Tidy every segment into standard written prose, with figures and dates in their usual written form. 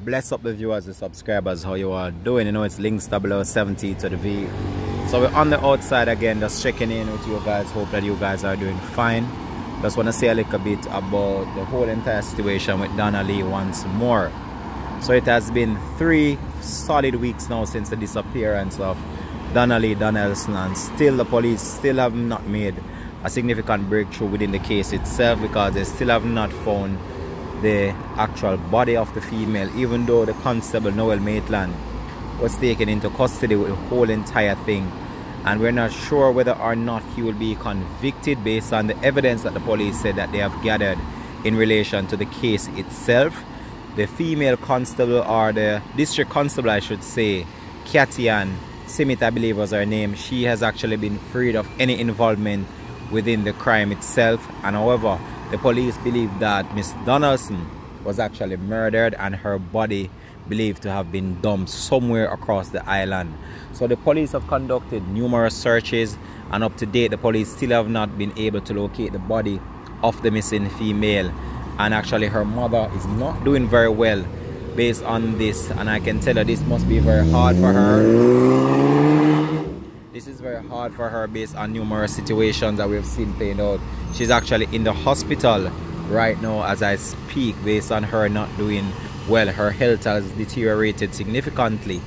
bless up the viewers, the subscribers, how you are doing. You know, it's Links 0070 to the V. So we're on the outside again, just checking in with you guys. Hope that you guys are doing fine. Just want to say a little bit about the whole entire situation with Donna Lee once more. So it has been 3 solid weeks now since the disappearance of Donna Lee Donaldson, and still the police still have not made a significant breakthrough within the case itself, because they still have not found the actual body of the female, even though the constable Noel Maitland was taken into custody with the whole entire thing. And we're not sure whether or not he will be convicted based on the evidence that the police said that they have gathered in relation to the case itself. The female constable, or the district constable I should say, Katian Simit I believe was her name, she has actually been freed of any involvement within the crime itself. And however, the police believe that Miss Donaldson was actually murdered and her body believed to have been dumped somewhere across the island. So the police have conducted numerous searches, and up to date the police still have not been able to locate the body of the missing female. And actually her mother is not doing very well based on this, and I can tell her this must be very hard for her. This is very hard for her based on numerous situations that we've seen playing out. She's actually in the hospital right now as I speak, based on her not doing well. Her health has deteriorated significantly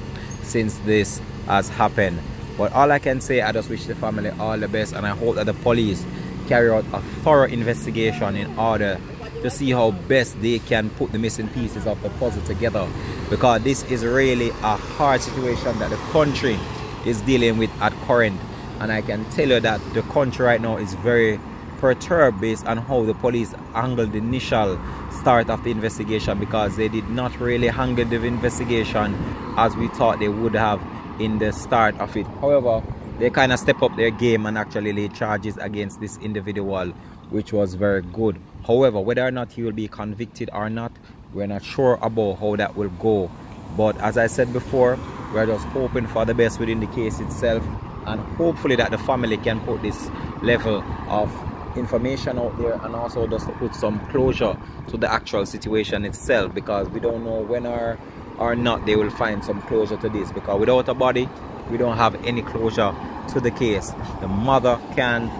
since this has happened. But all I can say, I just wish the family all the best, and I hope that the police carry out a thorough investigation in order to see how best they can put the missing pieces of the puzzle together, because this is really a hard situation that the country is dealing with at current. And I can tell you that the country right now is very perturbed based on how the police handled the initial start of the investigation, because they did not really handle the investigation as we thought they would have in the start of it. However, they kind of step up their game and actually lay charges against this individual, which was very good. However, whether or not he will be convicted or not, we're not sure about how that will go. But as I said before, we're just hoping for the best within the case itself, and hopefully that the family can put this level of information out there, and also just to put some closure to the actual situation itself, because we don't know when or not they will find some closure to this, because without a body we don't have any closure to the case. The mother can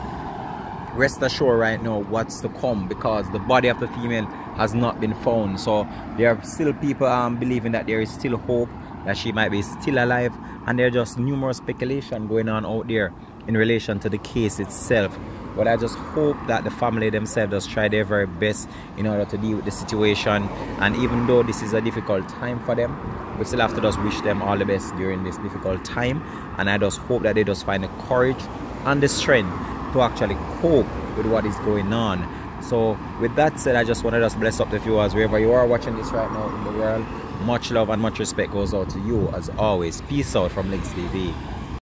rest assured right now what's to come, because the body of the female has not been found. So there are still people believing that there is still hope that she might be still alive, and there are just numerous speculation going on out there in relation to the case itself. But I just hope that the family themselves just try their very best in order to deal with the situation. And even though this is a difficult time for them, we still have to just wish them all the best during this difficult time. And I just hope that they just find the courage and the strength to actually cope with what is going on. So with that said, I just want to just bless up the viewers wherever you are watching this right now in the world. Much love and much respect goes out to you as always. Peace out from Links TV.